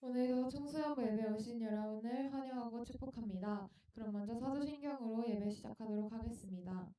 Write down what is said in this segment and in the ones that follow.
오늘도 청소년부 예배 오신 여러분을 환영하고 축복합니다. 그럼 먼저 사도신경으로 예배 시작하도록 하겠습니다.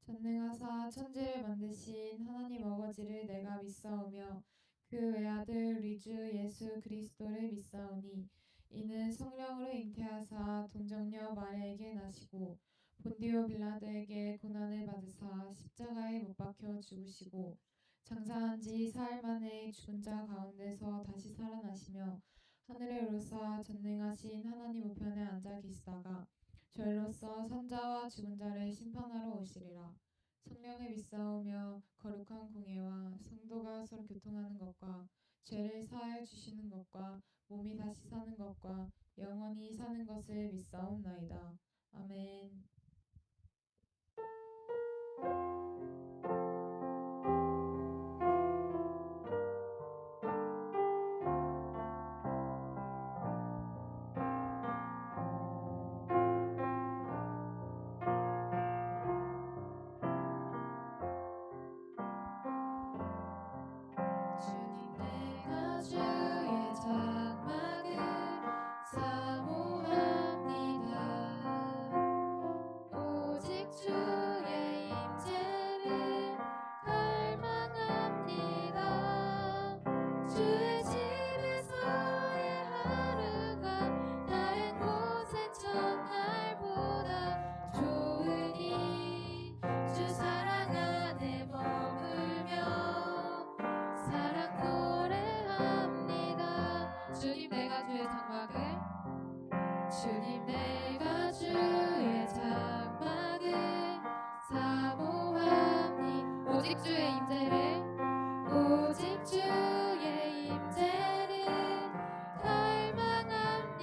전능하사 천지를 만드신 하나님 아버지를 내가 믿사오며 그 외아들 우리 주 예수 그리스도를 믿사오니 이는 성령으로 잉태하사 동정녀 마리아에게 나시고 본디오 빌라도에게 고난을 받으사 십자가에 못 박혀 죽으시고 장사한 지 사흘 만에 죽은 자 가운데서 다시 살아나시며 하늘에 오르사 전능하신 하나님 우편에 앉아 계시다가 저희로서 산자와 죽은 자를 심판하러 오시리라. 성령을 믿사오며 거룩한 공예와 성도가 서로 교통하는 것과 죄를 사하여 주시는 것과 몸이 다시 사는 것과 영원히 사는 것을 믿사옵나이다. 아멘. 주님 내가 주의 장막을 사모합니다. 오직 주의 임재를 갈망합니다. 주의 집에서의 하루가 다른 곳의 첫날보다 좋으니 주 사랑 안에 머물며 사랑 노래합니다. 주님 내가 주의 장막을 사모하니 오직 주의 임재를 갈망합니다.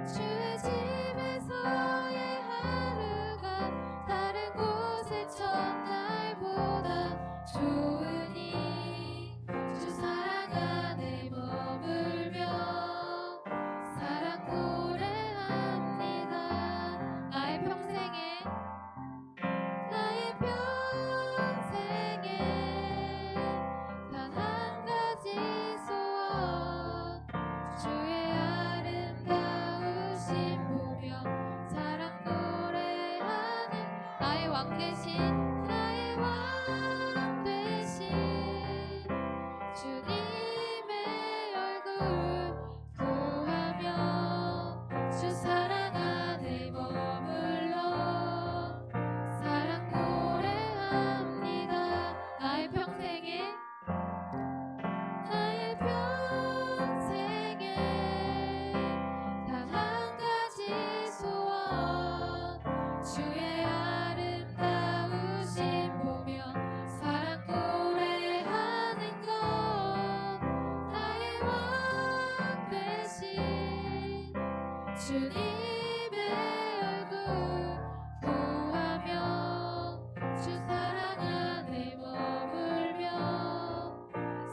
주의 집에서의 하루가 다른 곳의 첫날보다 좋으니 주 사랑 안에 머물며 사랑 노래합니다. 나의 평생에 단 한 가지 소원 주의 아름다우심 보며 사랑 노래하는 나의 왕 대신 주님의 얼굴 구하며 주 사랑 안에 머물러 사랑 노래합니다. 나의 평생에 단 한 가지 소원 주의 아름다우심 보며 사랑 노래하는 것 나의 왕 되신 주님의 얼굴 구하며 주 사랑 안에 머물며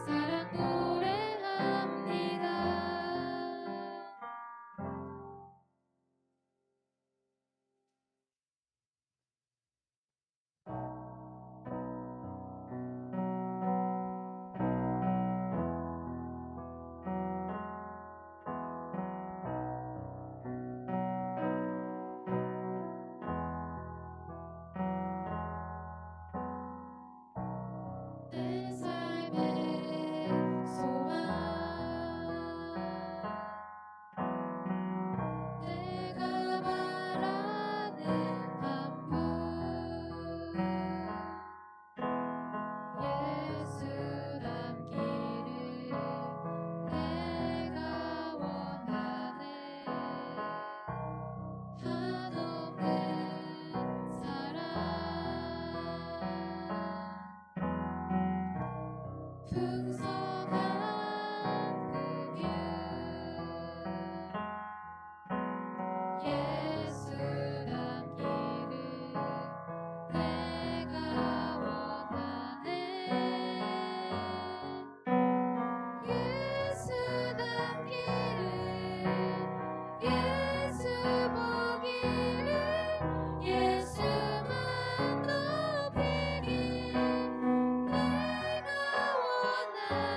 사랑 노래합니다. 내 삶의 소망 내가 바라는 한 분 예수 닮기를 내가 원하네. 한없는 사랑 풍성한 긍휼 예수 닮기를 내가 원하네. 예수 닮기를 예수 보기를 예수만 높이길 내가 원하네.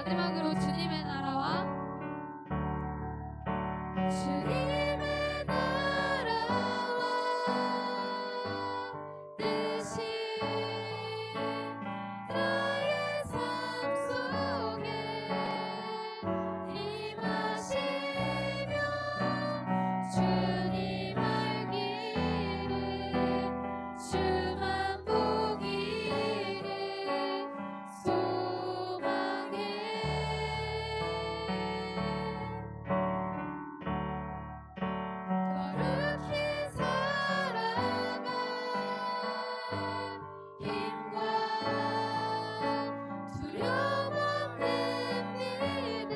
마지막으로 주님의 나라와 주님의 나라와 뜻이 나의 삶 속에 임하시며 주님 알기를 주만 보기를 소망해 거룩히 살아갈 힘과 두려움 없는 믿음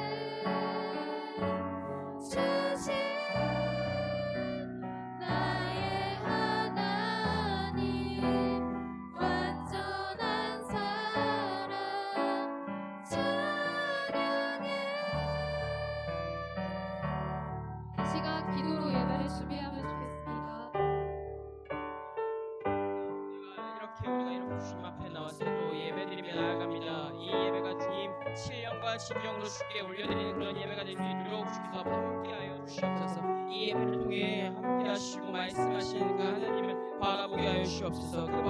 주신 나의 하나님 완전한 사랑 찬양해. 이 시간 기도로 예배를 준비하면 좋겠습니다. 우리가 이렇게 주님 앞에 나와서 또 예배드리며 나아갑니다. 이 예배가 주님 신령과 진정으로 주께 올려드리는 그런 예배가 될 수 있도록 주께서 함께하여 주시옵소서. 이 예배를 통해 함께하시고 말씀하시는 그 하나님을 바라보게 하여 주시옵소서. 그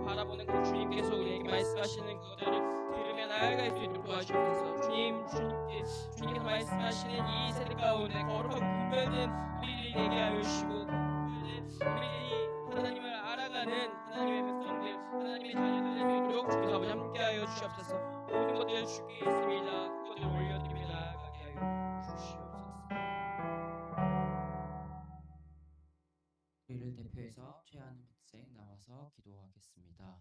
바라보는 그 주님께서 우리에게 말씀하시는 그것들을 들으며 나아갈 수 있도록 도와주옵소서. 주님께서 말씀하시는 이 세대 가운데 거룩하고 분별된 우리들이 되게 하여 주시고 우리들이 하나님을 알아가는 하나님의 백성들, 하나님의 자녀들 될 수 있도록 주께서 아버지 함께하여 주시옵소서. 모든 것들을 주께 있습니다. 그것들을 올려드리며 나아가게 하여 주시옵소서. 우리를 대표해서 최한우 학생 나와서 기도하겠습니다.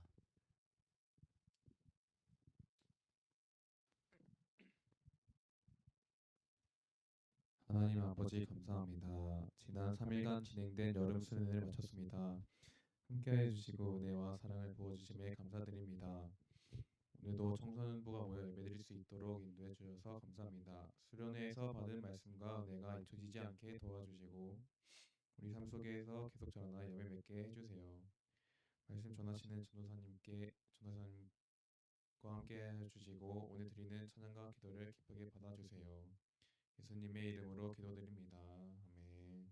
하나님 아버지 감사합니다. 지난 3일간 진행된 여름 수련회를 마쳤습니다. 함께해 주시고 은혜와 사랑을 부어주심에 감사드립니다. 오늘도 청소년부가 모여 예배드릴 수 있도록 인도해 주셔서 감사합니다. 수련회에서 받은 말씀과 은혜가 잊혀지지 않게 도와주시고 우리 삶 속에서 계속 자라나 열매 맺게 해주세요. 말씀 전하시는 전도사님과 함께 해주시고 오늘 드리는 찬양과 기도를 기쁘게 받아주세요. 예수님의 이름으로 기도드립니다. 아멘.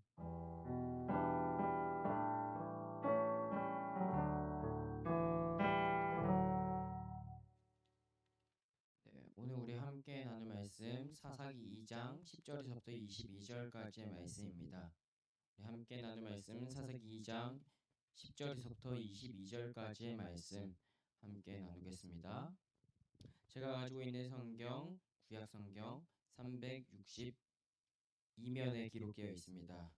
오늘 우리 함께 나눌 말씀 사사기 2장 10절에서부터 22절까지의 말씀입니다. 우리 함께 나눌 말씀 사사기 2장 10절에서부터 22절까지의 말씀 함께 나누겠습니다. 제가 가지고 있는 성경 구약 성경 362면에 기록되어 있습니다.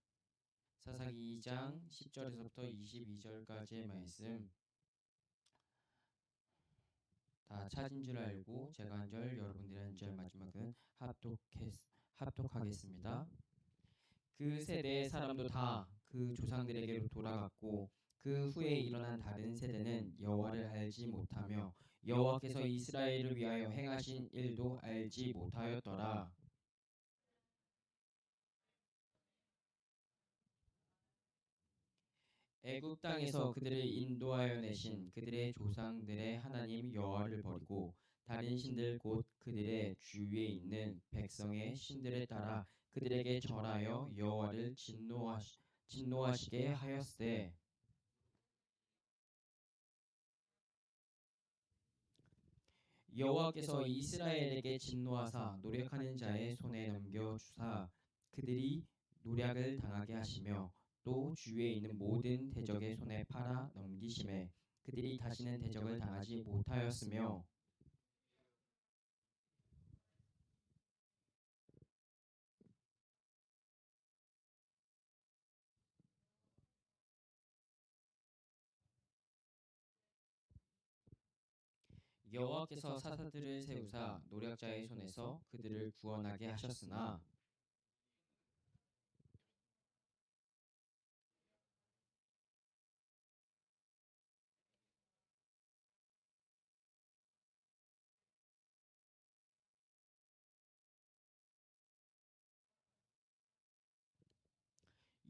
사사기 2장 10절에서부터 22절까지의 말씀 다 찾은 줄 알고 제가 한 절 여러분들이 한 절 마지막은 합독하겠습니다. 그 세대의 사람도 다 그 조상들에게로 돌아갔고 그 후에 일어난 다른 세대는 여호와를 알지 못하며 여호와께서 이스라엘을 위하여 행하신 일도 알지 못하였더라. 애굽 땅에서 그들을 인도하여 내신 그들의 조상들의 하나님 여호와를 버리고 다른 신들 곧 그들의 주위에 있는 백성의 신들에 따라 그들에게 절하여 여호와를 진노하시게 하였으되 여호와께서 이스라엘에게 진노하사 노력하는 자의 손에 넘겨주사 그들이 노략을 당하게 하시며 또 주위에 있는 모든 대적의 손에 팔아 넘기심에 그들이 다시는 대적을 당하지 못하였으며 여호와께서 사사들을 세우사 노략자의 손에서 그들을 구원하게 하셨으나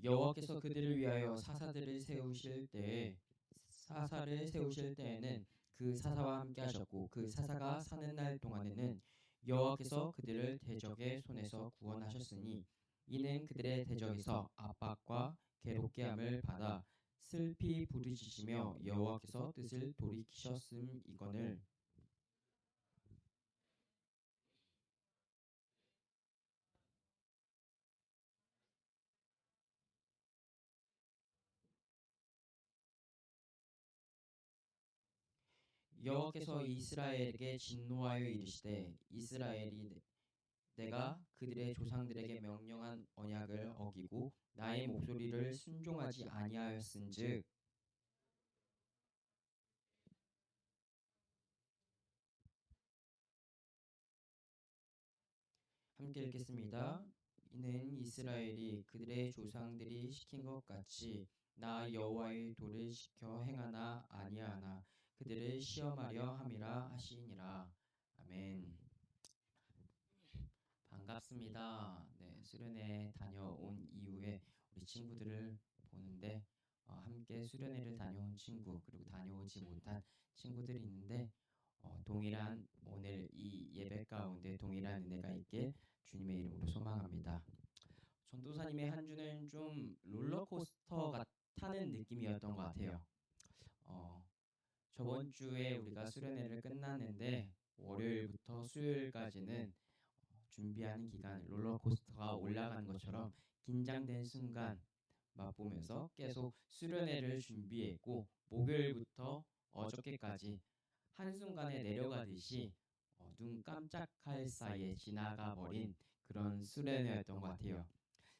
여호와께서 그들을 위하여 사사를 세우실 때에는 그 사사와 함께 하셨고 그 사사가 사는 날 동안에는 여호와께서 그들을 대적의 손에서 구원하셨으니 이는 그들의 대적에서 압박과 괴롭게 함을 받아 슬피 부르짖으며 여호와께서 뜻을 돌이키셨음이거늘. 여호와께서 이스라엘에게 진노하여 이르시되 이스라엘이 내가 그들의 조상들에게 명령한 언약을 어기고 나의 목소리를 순종하지 아니하였은즉. 함께 읽겠습니다. 이는 이스라엘이 그들의 조상들이 시킨 것 같이 나 여호와의 도를 지켜 행하나 아니하나 그들을 시험하려 함이라 하시니라. 아멘. 반갑습니다. 네, 수련회 다녀온 이후에 우리 친구들을 보는데 함께 수련회를 다녀온 친구 그리고 다녀오지 못한 친구들이 있는데 동일한 오늘 이 예배 가운데 동일한 은혜가 있길 주님의 이름으로 소망합니다. 전도사님의 한 주는 좀 롤러코스터 타는 느낌이었던 것 같아요. 저번 주에 우리가 수련회를 끝났는데 월요일부터 수요일까지는 준비하는 기간 롤러코스터가 올라가는 것처럼 긴장된 순간 맛보면서 계속 수련회를 준비했고 목요일부터 어저께까지 한순간에 내려가듯이 눈 깜짝할 사이에 지나가 버린 그런 수련회였던 것 같아요.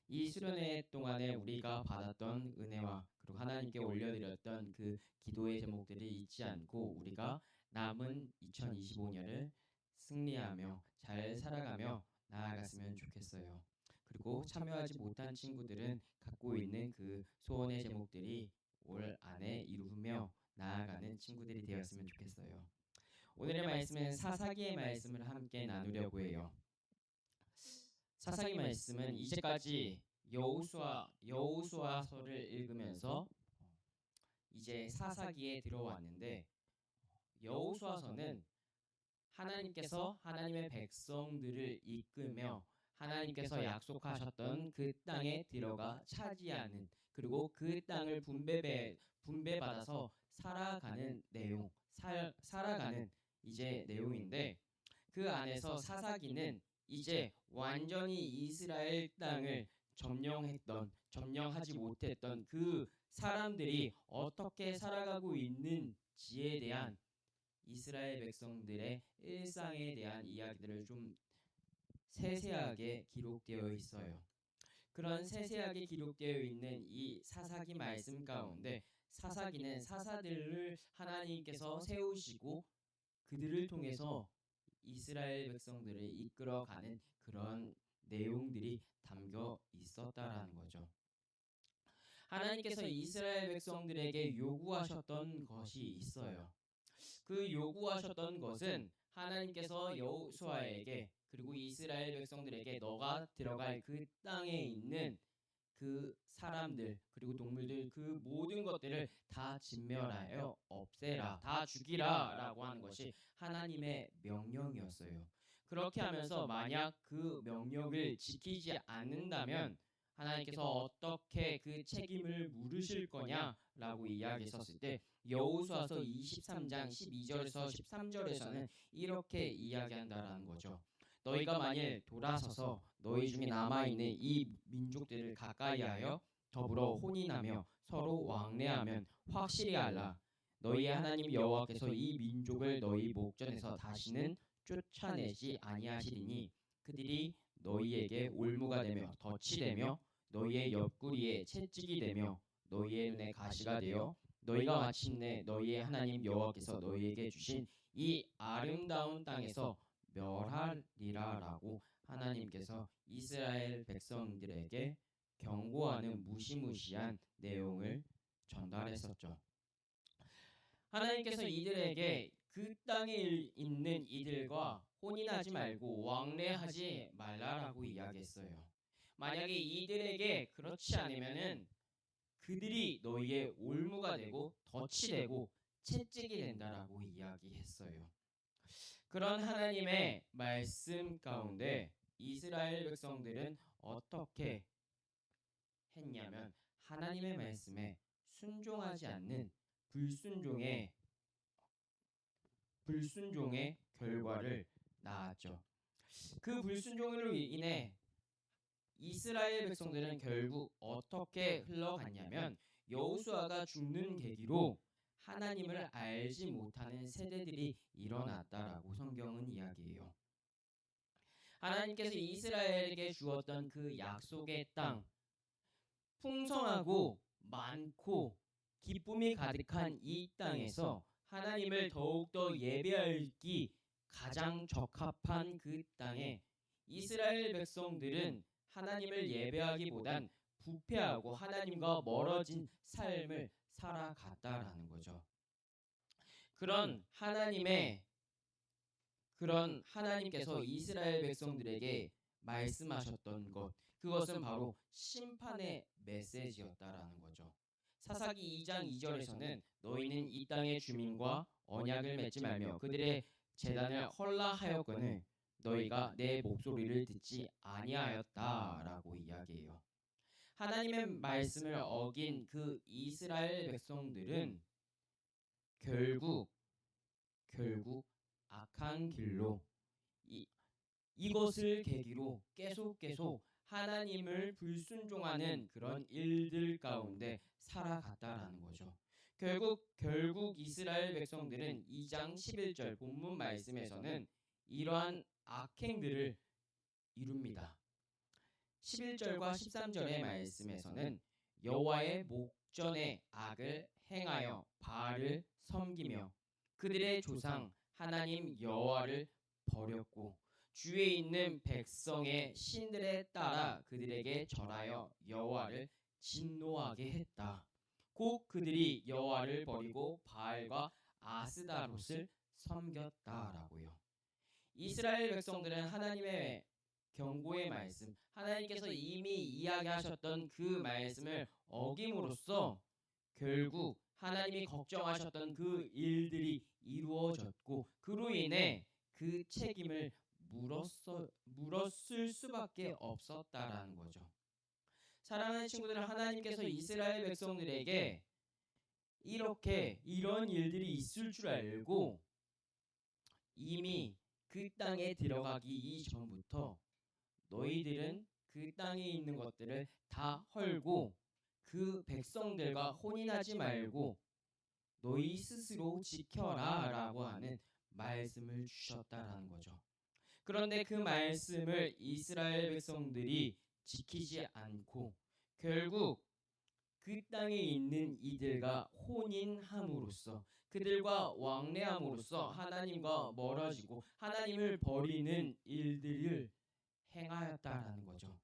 이 수련회 동안에 우리가 받았던 은혜와 그리고 하나님께 올려드렸던 그 기도의 제목들이 잊지 않고 우리가 남은 2025년을 승리하며 잘 살아가며 나아갔으면 좋겠어요. 그리고 참여하지 못한 친구들은 갖고 있는 그 소원의 제목들이 올 안에 이루며 나아가는 친구들이 되었으면 좋겠어요. 오늘의 말씀은 사사기의 말씀을 함께 나누려고 해요. 사사기 말씀은 이제까지 여호수아서를 읽으면서 이제 사사기에 들어왔는데 여호수아서는 하나님께서 하나님의 백성들을 이끌며 하나님께서 약속하셨던 그 땅에 들어가 차지하는 그리고 그 땅을 분배받아서 살아가는 내용, 살아가는 이제 내용인데 그 안에서 사사기는 이제 완전히 이스라엘 땅을 점령하지 못했던 그 사람들이 어떻게 살아가고 있는지에 대한 이스라엘 백성들의 일상에 대한 이야기들을 좀 세세하게 기록되어 있어요. 그런 세세하게 기록되어 있는 이 사사기 말씀 가운데 사사기는 사사들을 하나님께서 세우시고 그들을 통해서 이스라엘 백성들을 이끌어가는 그런 내용들이 담겨 있었다라는 거죠. 하나님께서 이스라엘 백성들에게 요구하셨던 것이 있어요. 그 요구하셨던 것은 하나님께서 여호수아에게 그리고 이스라엘 백성들에게 너가 들어갈 그 땅에 있는 그 사람들 그리고 동물들 그 모든 것들을 다 진멸하여 없애라, 다 죽이라라고 하는 것이 하나님의 명령이었어요. 그렇게 하면서 만약 그 명령을 지키지 않는다면 하나님께서 어떻게 그 책임을 물으실 거냐라고 이야기했었을 때 여호수아서 23장 12절에서 13절에서는 이렇게 이야기한다라는 거죠. 너희가 만일 돌아서서 너희 중에 남아있는 이 민족들을 가까이하여 더불어 혼인하며 서로 왕래하면 확실히 알라. 너희의 하나님 여호와께서 이 민족을 너희 목전에서 다시는 쫓아내지 아니하시리니 그들이 너희에게 올무가 되며 덫이 되며 너희의 옆구리에 채찍이 되며 너희의 눈에 가시가 되어 너희가 마침내 너희의 하나님 여호와께서 너희에게 주신 이 아름다운 땅에서 멸하리라라고 하나님께서 이스라엘 백성들에게 경고하는 무시무시한 내용을 전달했었죠. 하나님께서 이들에게 그 땅에 있는 이들과 혼인하지 말고 왕래하지 말라라고 이야기했어요. 만약에 이들에게 그렇지 않으면은 그들이 너희의 올무가 되고 덫이 되고 채찍이 된다라고 이야기했어요. 그런 하나님의 말씀 가운데 이스라엘 백성들은 어떻게 했냐면 하나님의 말씀에 순종하지 않는 불순종의 결과를 낳았죠. 그 불순종으로 인해 이스라엘 백성들은 결국 어떻게 흘러갔냐면 여호수아가 죽는 계기로 하나님을 알지 못하는 세대들이 일어났다라고 성경은 이야기해요. 하나님께서 이스라엘에게 주었던 그 약속의 땅, 풍성하고 많고 기쁨이 가득한 이 땅에서 하나님을 더욱더 예배하기 가장 적합한 그 땅에 이스라엘 백성들은 하나님을 예배하기보단 부패하고 하나님과 멀어진 삶을 살아갔다라는 거죠. 그런 하나님께서 이스라엘 백성들에게 말씀하셨던 것, 그것은 바로 심판의 메시지였다라는 거죠. 사사기 2장 2절에서는 너희는 이 땅의 주민과 언약을 맺지 말며 그들의 제단을 헐라하였거늘 너희가 내 목소리를 듣지 아니하였다라고 이야기해요. 하나님의 말씀을 어긴 그 이스라엘 백성들은 결국 악한 길로 이것을 계기로 계속 하나님을 불순종하는 그런 일들 가운데 살아갔다라는 거죠. 결국 이스라엘 백성들은 2장 11절 본문 말씀에서는 이러한 악행들을 이룹니다. 11절과 13절의 말씀에서는 여호와의 목전에 악을 행하여 바알을 섬기며 그들의 조상 하나님 여호와를 버렸고 주위에 있는 백성의 신들에 따라 그들에게 절하여 여호와를 진노하게 했다. 곧 그들이 여호와를 버리고 바알과 아스다롯을 섬겼다라고요. 이스라엘 백성들은 하나님의 경고의 말씀, 하나님께서 이미 이야기하셨던 그 말씀을 어김으로써 결국 하나님이 걱정하셨던 그 일들이 이루어졌고 그로 인해 그 책임을 물었을 수밖에 없었다라는 거죠. 사랑하는 친구들, 하나님께서 이스라엘 백성들에게 이런 일들이 있을 줄 알고 이미 그 땅에 들어가기 이전부터 너희들은 그 땅에 있는 것들을 다 헐고 그 백성들과 혼인하지 말고 너희 스스로 지켜라 라고 하는 말씀을 주셨다라는 거죠. 그런데 그 말씀을 이스라엘 백성들이 지키지 않고 결국 그 땅에 있는 이들과 혼인함으로써 그들과 왕래함으로써 하나님과 멀어지고 하나님을 버리는 일들을 행하였다라는 거죠.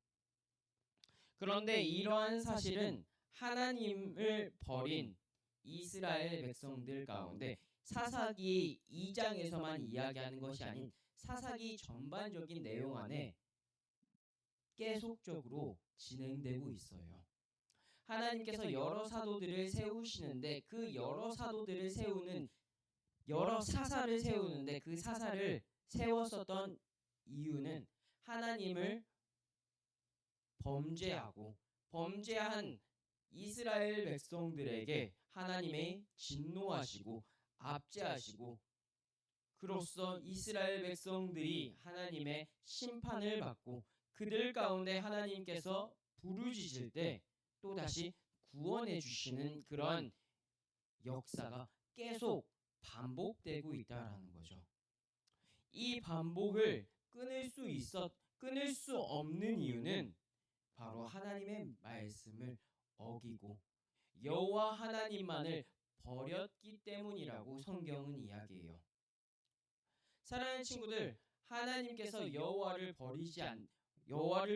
그런데 이러한 사실은 하나님을 버린 이스라엘 백성들 가운데 사사기 2장에서만 이야기하는 것이 아닌 사사기 전반적인 내용 안에 계속적으로 진행되고 있어요. 하나님께서 여러 사도들을 세우시는데 그 여러 사도들을 세우는 여러 사사를 세우는데 그 사사를 세웠었던 이유는 하나님을 범죄한 이스라엘 백성들에게 하나님의 진노하시고 압제하시고 그로써 이스라엘 백성들이 하나님의 심판을 받고 그들 가운데 하나님께서 부르짖을 때 또다시 구원해 주시는 그런 역사가 계속 반복되고 있다라는 거죠. 이 반복을 끊을 수 없는 이유는 바로 하나님의 말씀을 어기고 여호와 하나님만을 버렸기 때문이라고 성경은 이야기해요. 사랑하는 친구들, 하나님께서 여호와를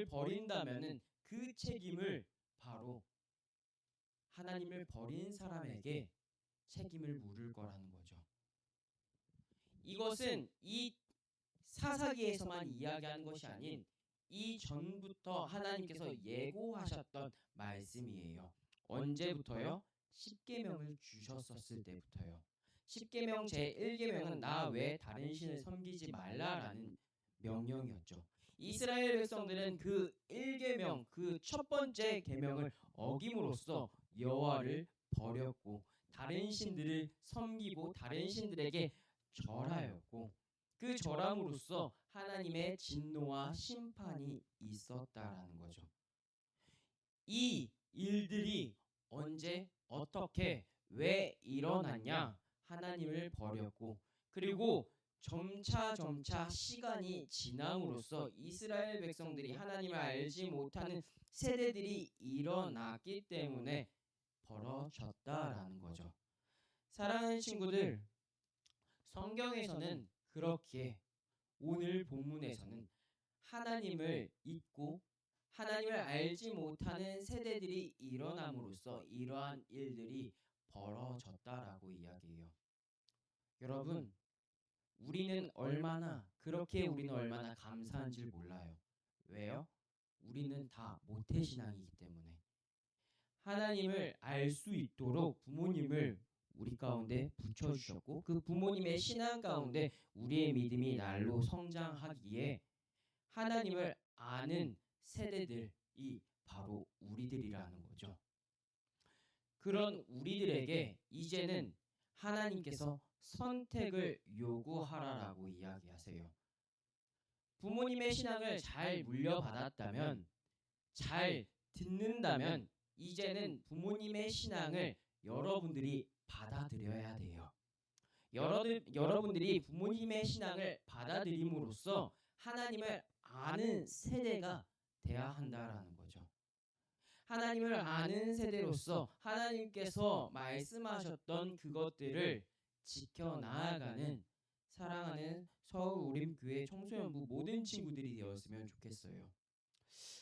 버린다면은 그 책임을 바로 하나님을 버린 사람에게 책임을 물을 거라는 거죠. 이것은 이 사사기에서만 이야기하는 것이 아닌 이전부터 하나님께서 예고하셨던 말씀이에요. 언제부터요? 십계명을 주셨었을 때부터요. 십계명 제1계명은 나 외에 다른 신을 섬기지 말라라는 명령이었죠. 이스라엘 백성들은 그 1계명, 그 첫 번째 계명을 어김으로써 여호와를 버렸고 다른 신들을 섬기고 다른 신들에게 절하였고 그 절함으로써 하나님의 진노와 심판이 있었다라는 거죠. 이 일들이 언제 어떻게 왜 일어났냐? 하나님을 버렸고 그리고 점차 시간이 지남으로써 이스라엘 백성들이 하나님을 알지 못하는 세대들이 일어났기 때문에 벌어졌다라는 거죠. 사랑하는 친구들, 성경에서는 그렇게 오늘 본문에서는 하나님을 잊고 하나님을 알지 못하는 세대들이 일어남으로써 이러한 일들이 벌어졌다라고 이야기해요. 여러분, 우리는 얼마나 감사한 줄 몰라요. 왜요? 우리는 다 모태신앙이기 때문에. 하나님을 알 수 있도록 부모님을 우리 가운데 붙여주셨고 그 부모님의 신앙 가운데 우리의 믿음이 날로 성장하기에 하나님을 아는 세대들이 바로 우리들이라는 거죠. 그런 우리들에게 이제는 하나님께서 선택을 요구하라라고 이야기하세요. 부모님의 신앙을 잘 물려받았다면, 잘 듣는다면 이제는 부모님의 신앙을 여러분들이 받아들여야 돼요. 여러분들이 부모님의 신앙을 받아들임으로써 하나님을 아는 세대가 돼야 한다라는 거죠. 하나님을 아는 세대로서 하나님께서 말씀하셨던 그것들을 지켜나아가는 사랑하는 서울우림교회 청소년부 모든 친구들이 되었으면 좋겠어요.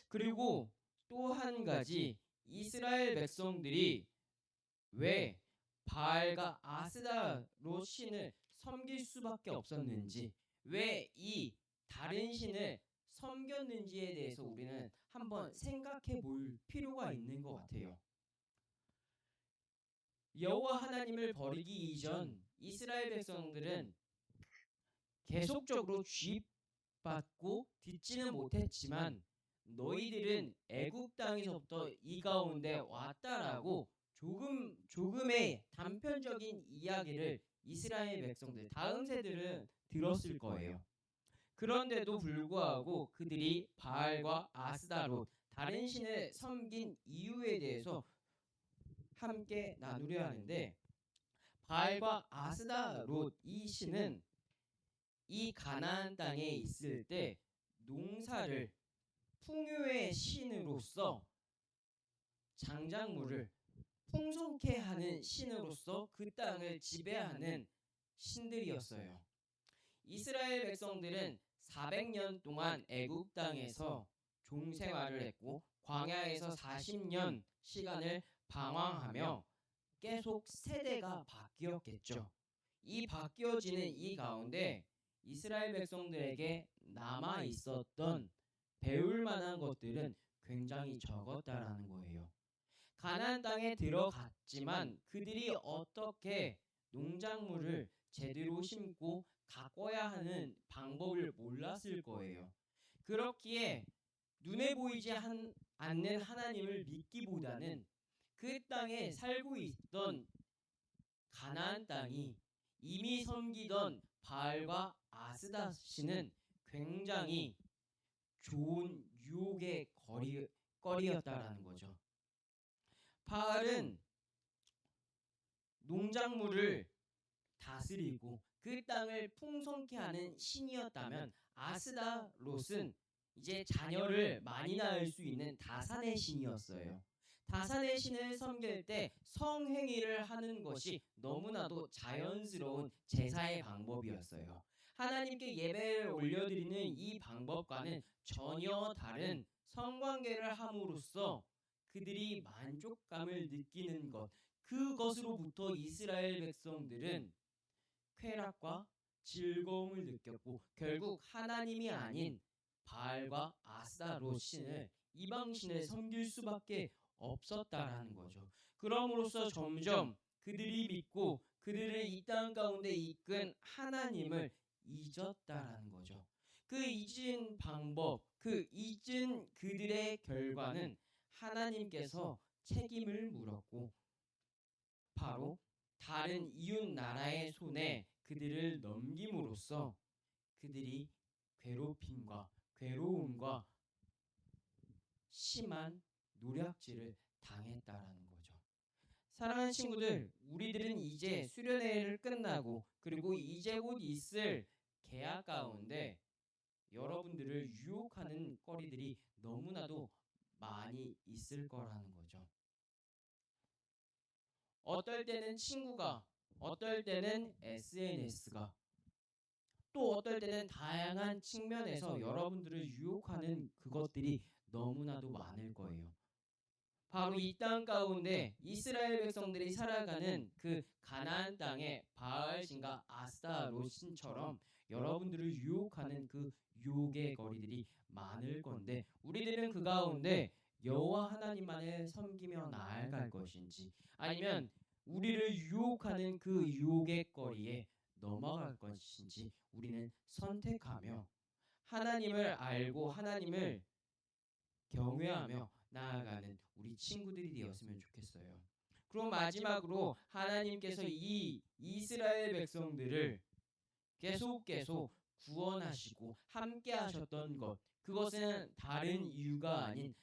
그리고 또 한 가지, 이스라엘 백성들이 왜 바알과 아스다로 신을 섬길 수밖에 없었는지, 왜 이 다른 신을 섬겼는지에 대해서 우리는 한번 생각해 볼 필요가 있는 것 같아요. 여호와 하나님을 버리기 이전 이스라엘 백성들은 계속적으로 주입받고 듣지는 못했지만 너희들은 애굽 땅에서부터 이 가운데 왔다라고 조금의 단편적인 이야기를 이스라엘 백성들 다음 세들은 들었을 거예요. 그런데도 불구하고 그들이 바알과 아스다롯 다른 신을 섬긴 이유에 대해서 함께 나누려 하는데, 바알과 아스다롯 이 신은 이 가나안 땅에 있을 때 농사를 풍요의 신으로서 장작물을 풍성케 하는 신으로서 그 땅을 지배하는 신들이었어요. 이스라엘 백성들은 400년 동안 애굽 땅에서 종생활을 했고 광야에서 40년 시간을 방황하며 계속 세대가 바뀌었겠죠. 이 바뀌어지는 이 가운데 이스라엘 백성들에게 남아 있었던 배울 만한 것들은 굉장히 적었다라는 거예요. 가나안 땅에 들어갔지만 그들이 어떻게 농작물을 제대로 심고 가꿔야 하는 방법을 몰랐을 거예요. 그렇기에 눈에 보이지 않는 하나님을 믿기보다는 그 땅에 살고 있던 가나안 땅이 이미 섬기던 바알과 아스다 씨는 굉장히 좋은 유혹의 거리였다라는 거죠. 바알은 농작물을 다스리고 그 땅을 풍성케 하는 신이었다면 아스다롯은 이제 자녀를 많이 낳을 수 있는 다산의 신이었어요. 다산의 신을 섬길 때 성행위를 하는 것이 너무나도 자연스러운 제사의 방법이었어요. 하나님께 예배를 올려드리는 이 방법과는 전혀 다른 성관계를 함으로써 그들이 만족감을 느끼는 것, 그것으로부터 이스라엘 백성들은 쾌락과 즐거움을 느꼈고 결국 하나님이 아닌 바알과 아스다롯 신을, 이방 신을 섬길 수밖에 없었다라는 거죠. 그럼으로써 점점 그들이 믿고 그들을 이 땅 가운데 이끈 하나님을 잊었다라는 거죠. 그 잊은 방법, 그 잊은 그들의 결과는 하나님께서 책임을 물었고 바로 다른 이웃 나라의 손에 그들을 넘김으로써 그들이 괴롭힘과 괴로움과 심한 노략질을 당했다라는 거죠. 사랑하는 친구들, 우리들은 이제 수련회를 끝나고 그리고 이제 곧 있을 개학 가운데 여러분들을 유혹하는 거리들이 너무나도 많이 있을 거라는 거죠. 어떨 때는 친구가, 어떨 때는 SNS가, 또 어떨 때는 다양한 측면에서 여러분들을 유혹하는 그것들이 너무나도 많을 거예요. 바로 이 땅 가운데 이스라엘 백성들이 살아가는 그 가나안 땅의 바알신과 아스타롯신처럼 여러분들을 유혹하는 그 유혹의 거리들이 많을 건데 우리들은 그 가운데 여호와 하나님만을 섬기며 나아갈 것인지 아니면 우리를 유혹하는 그 유혹의 거리에 넘어갈 것인지 우리는 선택하며 하나님을 알고 하나님을 경외하며 나아가는 우리 친구들이 되었으면 좋겠어요. 그럼 마지막으로 하나님께서 이 이스라엘 백성들을 계속 구원하시고 함께 하셨던 것, 그것은 다른 이유가 아닌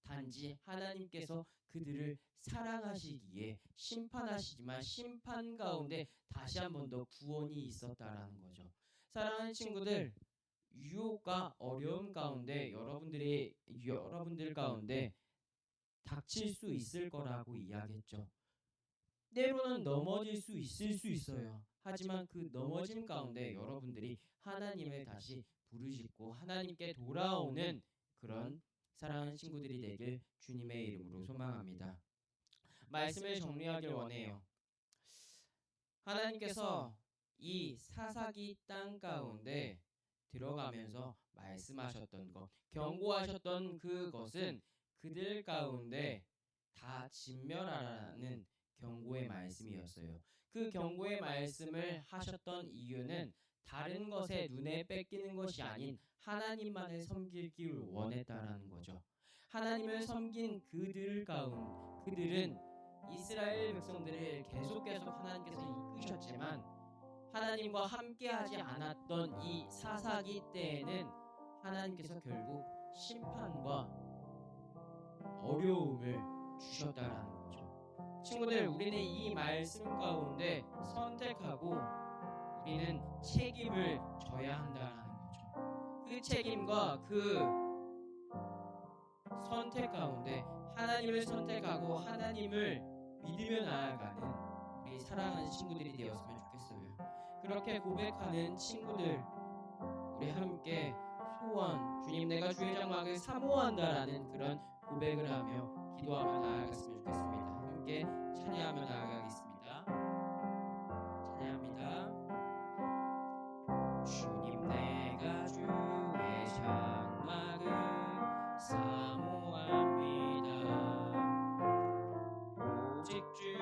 단지 하나님께서 그들을 사랑하시기에 심판하시지만 심판 가운데 다시 한 번 더 구원이 있었다라는 거죠. 사랑하는 친구들, 유혹과 어려움 가운데 여러분들 가운데 닥칠 수 있을 거라고 이야기했죠. 때로는 넘어질 수 있을 수 있어요. 하지만 그 넘어짐 가운데 여러분들이 하나님을 다시 부르짖고 하나님께 돌아오는 그런 사랑하는 친구들이 되길 주님의 이름으로 소망합니다. 말씀을 정리하길 원해요. 하나님께서 이 사사기 땅 가운데 들어가면서 말씀하셨던 것, 경고하셨던 그것은 그들 가운데 다 진멸하라는 경고의 말씀이었어요. 그 경고의 말씀을 하셨던 이유는 다른 것에 눈에 뺏기는 것이 아닌 하나님만을 섬기길 원했다라는 거죠. 하나님을 섬긴 그들은 이스라엘 백성들을 계속 하나님께서 이끄셨지만 하나님과 함께하지 않았던 이 사사기 때에는 하나님께서 결국 심판과 어려움을 주셨다라는 거죠. 친구들, 우리는 이 말씀 가운데 선택하고 우리는 책임을 져야 한다는 거죠. 그 책임과 그 선택 가운데 하나님을 선택하고 하나님을 믿으며 나아가는 우리 사랑하는 친구들이 되었으면 좋겠어요. 그렇게 고백하는 친구들, 우리 함께 소원, 주님 내가 주의 장막을 사모한다라는 그런 고백을 하며 기도하며 나아갔으면 좋겠습니다. 함께 찬양하며 나아가겠습니다. 찬양합니다. 주님 내가 주의 장막을 사모합니다. 오직 주의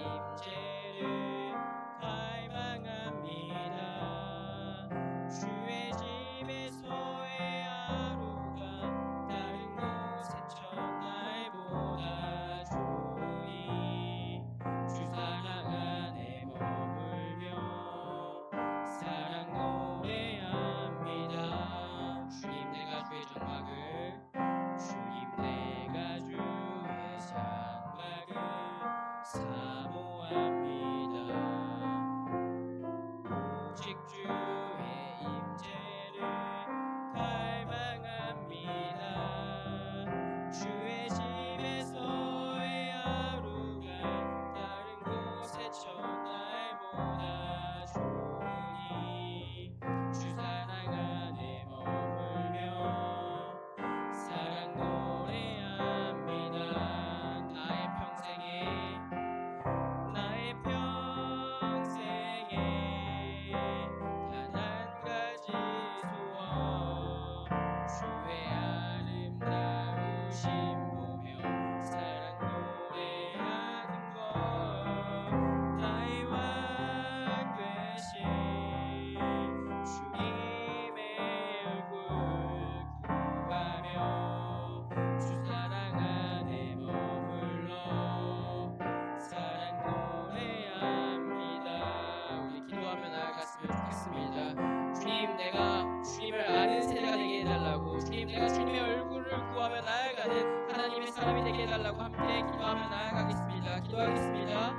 임재를 갈망합니다. 주의 집에서의 하루가 다른 곳의 첫날보다 좋으니 주 사랑 안에 머물며 사랑 노래합니다. 주님 내가 주의 장막을 주님 내가 주의 장막을 해달라고 함께 기도하며 나아가겠습니다. 기도하겠습니다.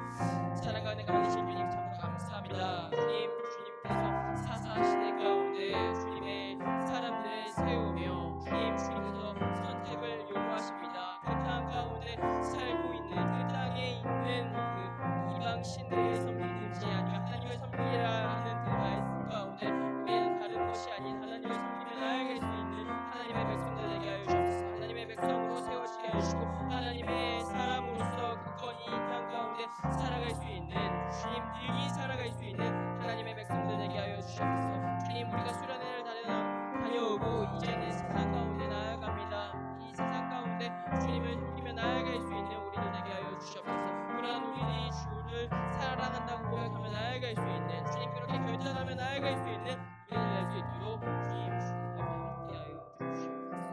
사랑과 은혜가 많으신 주님 참으로 감사합니다. 주님께서 사사시대 가운데 주님의 사람들을 세우며 주님께서 선택을 요구하십니다. 그 땅 가운데 살고 있는 그 땅에 있는 그 이방 신들을 섬기든지 아니면 하나님을 섬기라 하는 그 말씀 가운데 우리는 다른 것이 아닌 하나님을 섬기며 나아갈 수 있는 하나님의 백성들 되게 하여 주옵소서. 하나님의 백성으로 세워지게 하시고 하나님의 사람으로서 굳건히 이 땅 가운데 살아갈 수 있는 주님 능히 살아갈 수 있는 하나님의 백성들 되게 하여 주옵소서. 주님 우리가 수련회를 다녀오고 이제는 세상 가운데 나아갑니다. 이 세상 가운데 주님을 섬기며 나아갈 수 있는 우리들 되게 하여 주옵소서. 그러한 우리들이 주를 사랑한다고 고백하며 나아갈 수 있는 주님 그렇게 결단하며 나아갈 수 있는 우리들 될 수 있도록 주님 주님과 함께하여 주시옵소서.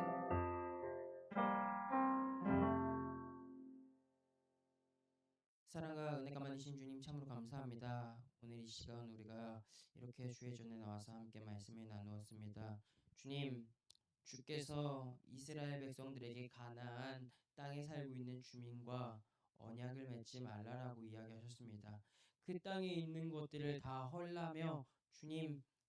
사랑과 은혜가 많으신 주님 참으로 감사합니다. 오늘 이 시간 우리가 이렇게 주의 전에 나와서 함께 말씀을 나누었습니다. 주님, 주께서 이스라엘 백성들에게 가나안 땅에 살고 있는 주민과 언약을 맺지 말라라고 이야기하셨습니다. 그 땅에 있는 것들을 다 헐라며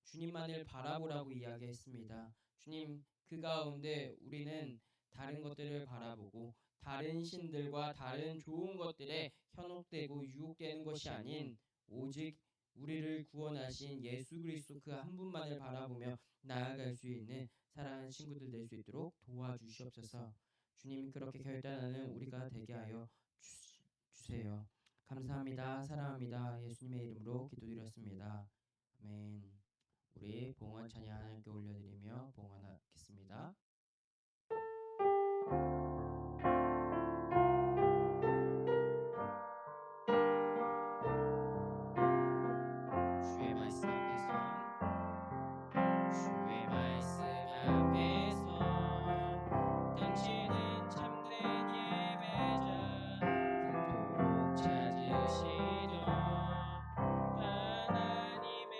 주님만을 바라보라고 이야기했습니다. 주님, 그 가운데 우리는 다른 것들을 바라보고 다른 신들과 다른 좋은 것들에 현혹되고 유혹되는 것이 아닌 오직 우리를 구원하신 예수 그리스도 그 한 분만을 바라보며 나아갈 수 있는 사랑하는 친구들 될 수 있도록 도와주시옵소서. 주님 그렇게 결단하는 우리가 되게 하여 주세요. 감사합니다. 사랑합니다. 예수님의 이름으로 기도드렸습니다. 아멘. 우리 봉헌 찬양 하나님께 올려드리며 봉헌하겠습니다. 주의 말씀 앞에서 주의 말씀 앞에서 당신은 참된 예배자 그토록 찾으시던 하나님의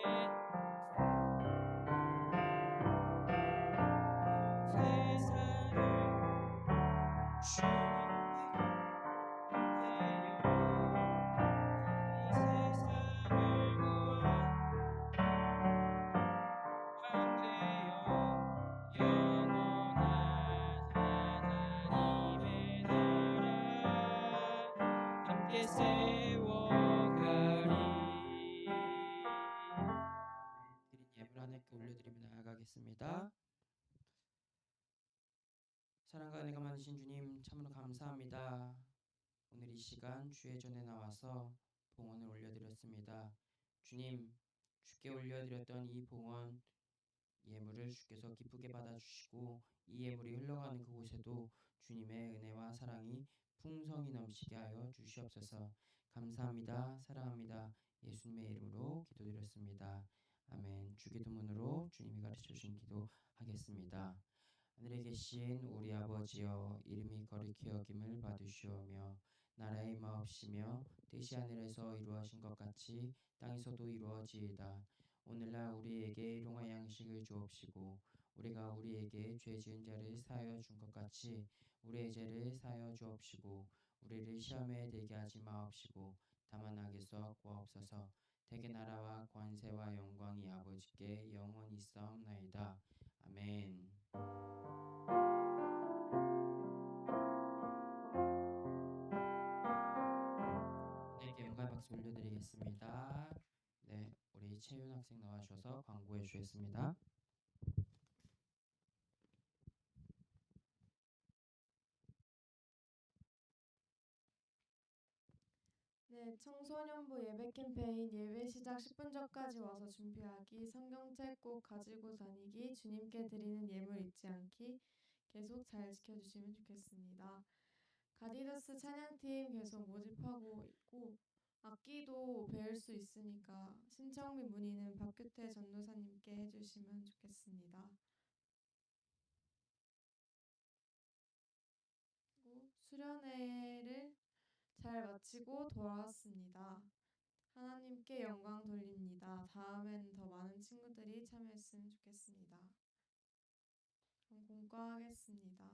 세상을 주님의 이 세상을 구원한 되어 영원한 하나님의 나라 함께 세워가리. 드린 예물 하나님께 올려드리며 나아가겠습니다. 사랑과 은혜가 많으신 주님 참으로 감사합니다. 오늘 이 시간 주의 전에 나와서 봉헌을 올려드렸습니다. 주님, 주께 올려드렸던 이 봉헌 예물을 주께서 기쁘게 받아주시고 이 예물이 흘러가는 그곳에도 주님의 은혜와 사랑이 풍성히 넘치게 하여 주시옵소서. 감사합니다. 사랑합니다. 예수님의 이름으로 기도드렸습니다. 아멘. 주기도문으로 주님이 가르쳐주신 기도 하겠습니다. 하늘에 계신 우리 아버지여, 이름이 거룩히 여김을 받으시오며 나라의 마옵시며 뜻이 하늘에서 이루어진 것 같이 땅에서도 이루어지이다. 오늘날 우리에게 일용할 양식을 주옵시고 우리가 우리에게 죄 지은 자를 사하여 준 것 같이 우리의 죄를 사하여 주옵시고 우리를 시험에 들게 하지 마옵시고 다만 악에서 구하옵소서. 대개 나라와 권세와 영광이 아버지께 영원히 있사옵나이다. 아멘. 하나님께 영광의 박수 올려드리겠습니다. 네, 우리 채윤 학생 나와주셔서 광고해 주시겠습니다. 네, 청소년부 예배 캠페인 예배 시작 10분 전까지 와서 준비하기, 성경책 꼭 가지고 다니기, 주님께 드리는 예물 잊지 않기 계속 잘 지켜주시면 좋겠습니다. 가디더스 찬양팀 계속 모집하고 있고 악기도 배울 수 있으니까 신청 및 문의는 박규태 전도사님께 해주시면 좋겠습니다. 그리고 수련회를 잘 마치고 돌아왔습니다. 하나님께 영광 돌립니다. 다음엔 더 많은 친구들이 참여했으면 좋겠습니다. 그럼 공과하겠습니다.